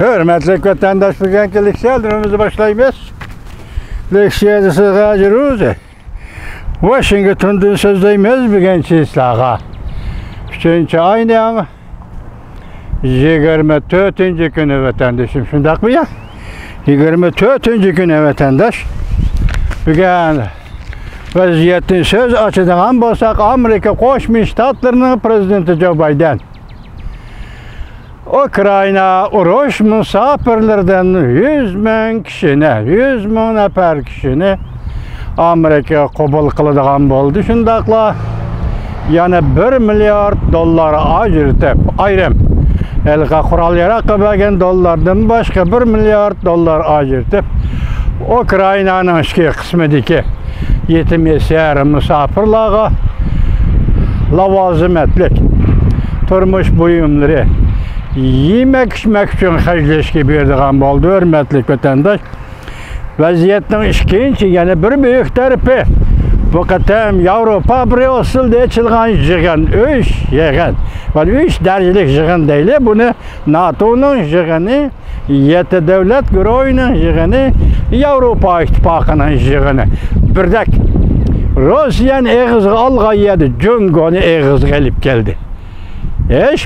Hürmetli vatandaş, bugünkü leksiyalarımızı başlayımız. Leksiyada sığa jiruz. Washington'dan sözleyimiz bugünkü islaha. Üçüncü ayının 24. günü vatandaşım. Şundak mı ya? 24. günü vatandaş. Bugün vaziyetin söz açıdan bolsak Amerika Koşmuş Ştatlarının prezidenti Joe Biden Ukrayna uruş misafirlerden 100.000 kişini, 100.000 nefer kişini Amerika kabul kıladigan boldu. Şundakla yani 1 milyar dolar ayrım. Elga kural yaratmagan dollardan başka 1 milyar dolar ajırtıp Ukrayna'nın eski kısmındaki yetim eser misafirlağa lavazimetlik turmuş buyumları yemek içmek için hacleşki berdigan boldu. Hürmetli vatandaş, vaziyetning ikkinchi yani bir büyük tarafi bu qatam Avropa Brüssel dechilgan yig'in 3 yig'in va 3 darajalik yig'in deyli. Buni NATO'nun yig'ini, 7 davlat guruhining yig'ini, Avropa İttifaqı'nın yig'ini birdek Rossiyanın eg'izga olg'ayadi, Jungoni eg'izga olib keldi.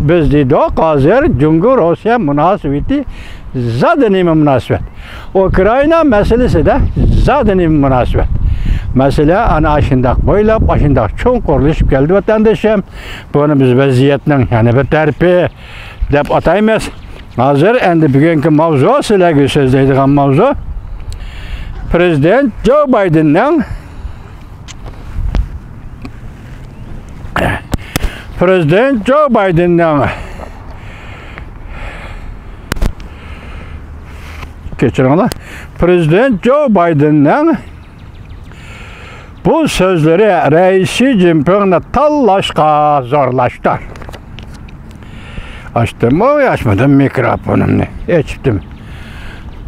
Biz dedik hazır Jungo Rusya münasebeti zaten münasebet. Ukrayna meselesi de zaten münasebet. Mesela ana aşındak boylap aşındak çoğun kuruluşup geldi vatandaşım. Bunu biz vaziyetinin yani bir terpi dep atayımız. Hazır endi bugünkü mavzu sizlerge sözleydiğim mavzu Prezident Joe Biden'ın Prezident Joe Biden'ın Prezident Joe Biden'ın bu sözleri Reisi Jinping'le tallaşqa zorlaştır. Açtım mı? Açmadım mikrofonumu. Açtım.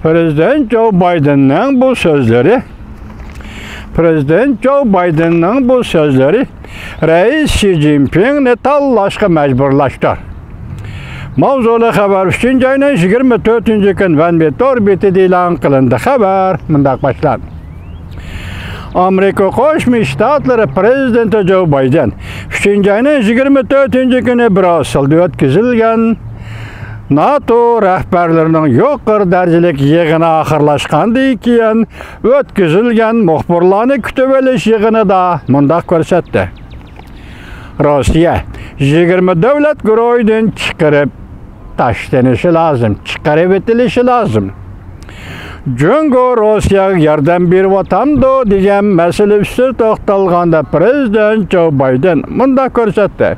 Prezident Joe Biden'ın bu sözleri Reis Xi Jinping'ni tallaşqa mecburlaştır. Mavzulu haber 3. ayının 24. gün Vanbetor bitidi ilan kılındı. Haber mındak başlar. Amerika Koşmuş Ştatları Prezidenti Joe Biden 3. ayının 24. günü Brüssel'de ötküzülgen NATO rəhbərlərinin yuqur dərəcəlik yığını axırlaşqandı keyin ötküzülgen muxbirlarni kütüb eliş yığını da mundaq görsətdi. Rusya 20 devlet guruhidan çıkarıp taşlanışı lazım, çıkarıp etilişi lazım. Jungo Rusya yardım bir vatandı diyen mesele üstü toxtalğanda Prezident Joe Biden mundaq görsətdi.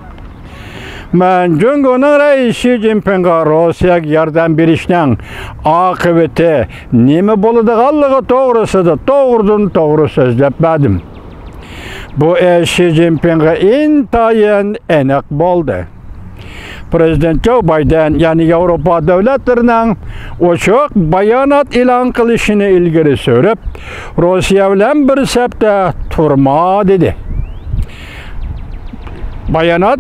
Ben Jungo'nun Reisi Jinping'e Rusya yardım berişinin akıbeti neme boladiganligi to'g'risida to'g'ri so'zlab berdim. Bu Xi Jinping'e intayin aniq bo'ldi. Prezident Joe Biden yani Avropa devletlerinin ochiq bayonot e'lon qilishini ilgari surib, Rusya bilan bir septe turma dedi. Bayonot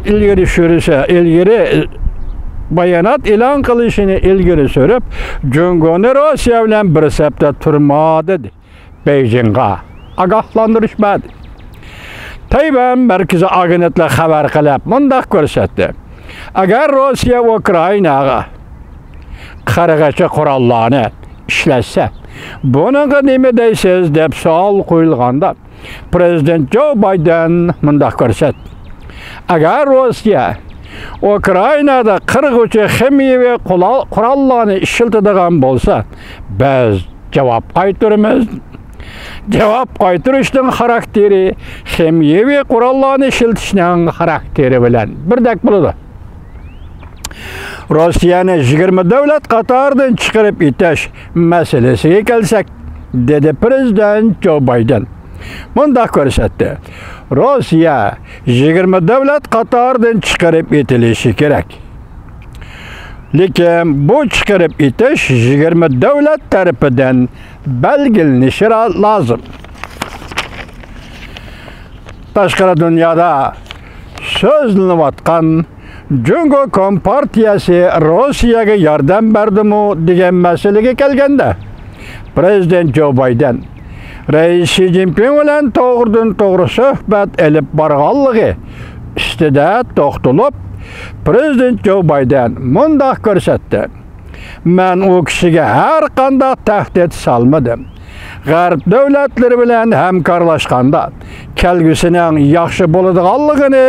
e'lon qilishini ilgari surib, Jungoni Rusya bilan bir septe turma dedi. Beijing'ga ogohlantirishmadi. Tayvan merkezi agentlik xabar qilib mundaq ko'rsatdi. Agar Rusya Ukraynaga qarag'acha qurollarni ishlatsa, bunaqa nima deysiz deb savol qo'yilganda Prezident Joe Biden mundaq ko'rsatdi. Agar Rusya Ukraynada qirg'uvchi ximiyaviy qurollarni ishlatadigan bo'lsa, biz javob qaytaramiz. Cevap qaytarishning xarakteri ximiyaviy qurollarni ishlatishning xarakteri bilan birdek bo'ladi. Rossiyani 20 davlat qatoridan chiqarib etish masalasiga kelsak, dedi Prezident Joe Biden. Mundaq ko'rsatdi. Rossiya 20 davlat qatoridan chiqarib etilishi kerak. Lekin bu chiqarib etish 20 davlat tarafidan belgilanishi lazım. Tashqari dunyoda so'zlanayotgan Jungo Kompartiyasi Rossiyaga yordam berdimi degan masalaga kelganda, Prezident Joe Biden Reis Xi Jinping bilan to'g'ridan-to'g'ri suhbat elib borganligi ustida to'xtalib, Prezident Joe Biden mundaq ko'rsatdi: "Men u kishiga har qanday tahdid solmadim. G'arb davlatlari bilan hamkorlashganda kelgusining yaxshi bo'ladiganligini,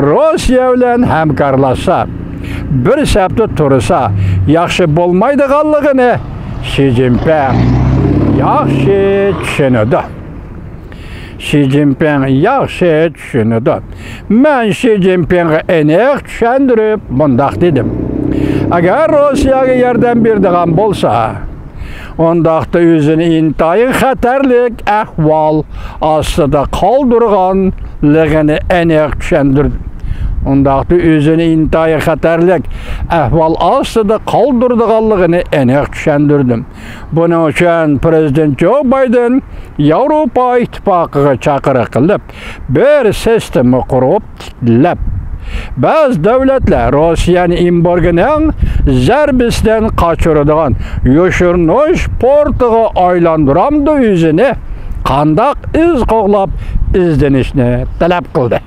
Rossiya bilan hamkorlashsa, bir safda tursa yaxshi bo'lmaydiganligini Xi Jinping yaxshi tushunadi. Xi Jinping yaxshi tushunadi. Men Xi Jinpingga aniq tushuntirib mundaq dedim: agar Rossiyaga yordam beradigan bo'lsa, ondaqda o'zini intayin xatarlik ahvol ostida qoldirganligini aniq tushuntirdim. Ondaqda o'zini intayin xatarlik ahvol ostida qoldirganligini aniq tushuntirdim. Buning uchun Prezident Joe Biden Yevropa ittifoqiga chaqiriq qilib, bir sistema qurib tiklab, ba'zi davlatlar Rossiyaning embargoning zarbisidan qochiradigan yo'shirnosh portiga aylantiramdi o'zini qandaq iz qo'g'lab izlanishni talab qildi.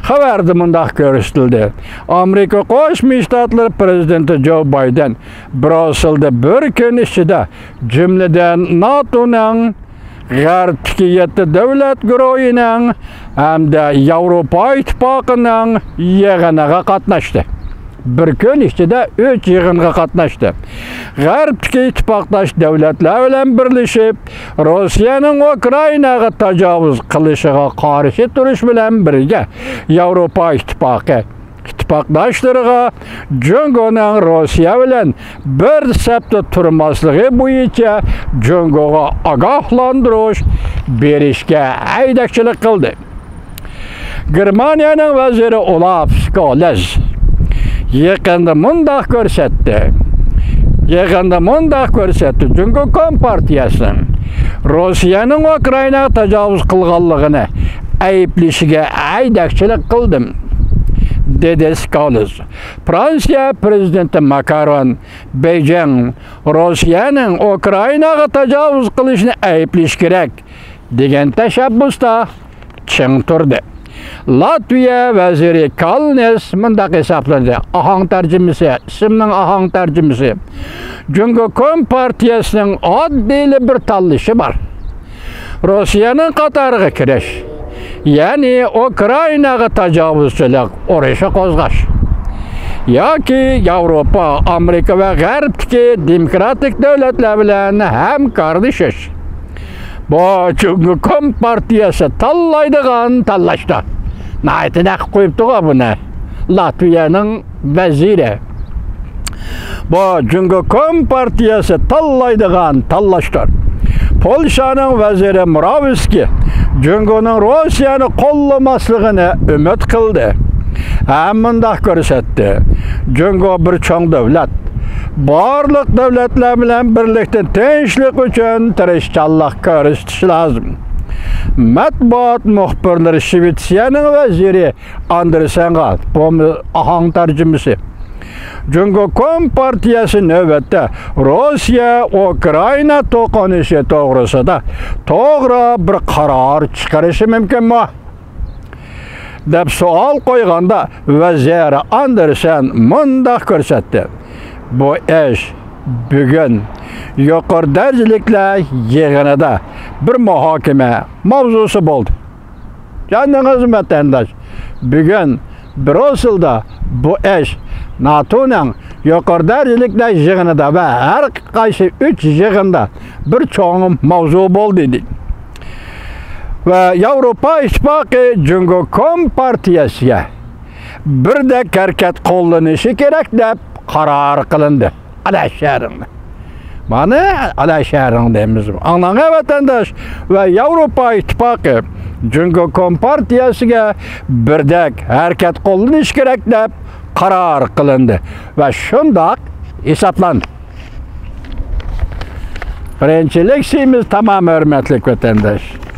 Xabarda mundaq ko'rsatildi: Amerika Qo'shma Shtatlari prezidenti Joe Biden Brusselda bir kun ichida jumladan NATOning G'arbdagi 7 davlat guruhining hamda Yevropa ittifoqining yig'iniga qatnashdi. Bir kun ichida 3 yig'inga qatnashdi. G'arbdagi ittifoqdosh davlatlar bilan birlashib, Rossiyaning Ukrainaga tajovuz qilishiga qarshi turish bilan birga Yevropa ittifoqi ittifoqdoshlariga Jungoning Rossiya bilan bir safda turmasligi bo'yicha Jungoga ogohlantirish berishga haydakchilik qildi. Germaniyaning vaziri Olaf Scholz yaqinda mundaq ko'rsatdi: Jungo Kompartiyasi Rossiyaning Ukrainaga tajovuz qilganligini ayblashiga haydakchilik qildim, dedi Scholz. Fransiya prezidenti Macron Beijing Rossiyaning Ukrainaga tajovuz qilishini ayblash kerak degan tashabbusda ching turdi. Latviya vaziri Kalnes mundaq hisobladi. Ahang tarjimasi. Jungo Kompartiyasining oddiy bir tanlashi bor: Rossiyaning qatoriga kirish, ya'ni Ukrainaga tajovuzchilik urushi qo'zg'ash, yoki Yevropa, Amerika va G'arbdagi demokratik davlatlar bilan hamkorlashish. Bu Jungo Kompartiyasi tanlaydigan tanlashdi. Naytida qo'yibdi-ku buni Latviyaning vaziri. Bu Jungo Kompartiyasi tanlaydigan tanlashdir. Polshaning vaziri Morawiecki Jungoning Rossiyani qo'llamasligini umid qildi. Mundaq ko'rsatdi: Jungo bir cho'ng davlat. Barliq davlatlar bilan birlikda tinchlik uchun tirishchanlik ko'rsatish lozim. Matbuot muxbirlari Shvetsiyaning vaziri Andersenga bu ahang tarjimasi: Jungo Kompartiyasi navbatda Rossiya Ukraina to'qinishi to'g'risida to'g'ri bir qaror chiqarishi mumkinmi? deb savol qo'yganda vazir Andersen mundaq ko'rsatdi: Bu ish bugun yuqori darajaliklar yig'inida bir muhokama mavzusi bo'ldi. Joningiz vatandosh, bugun Brusselda bu ish NATOning yuqori darajaliklar yig'inida va har qaysi 3 yig'inda bir cho'ng mavzu bo'ldi dedi. Va Yevropa ittifoqi Jungo Kompartiyasiga birdek harakat qo'llanishi kerak deb qaror qilindi. Mana alaşarın deyimiz. Anlanan vatandaş ve Yevropa ittifoqi Jungo Kompartiyasiga birdek harakat qo'llanish kerak deb qaror qilindi va shundoq hisoblandi. Birinchi leksiyamiz tamom, hurmatli vatandosh.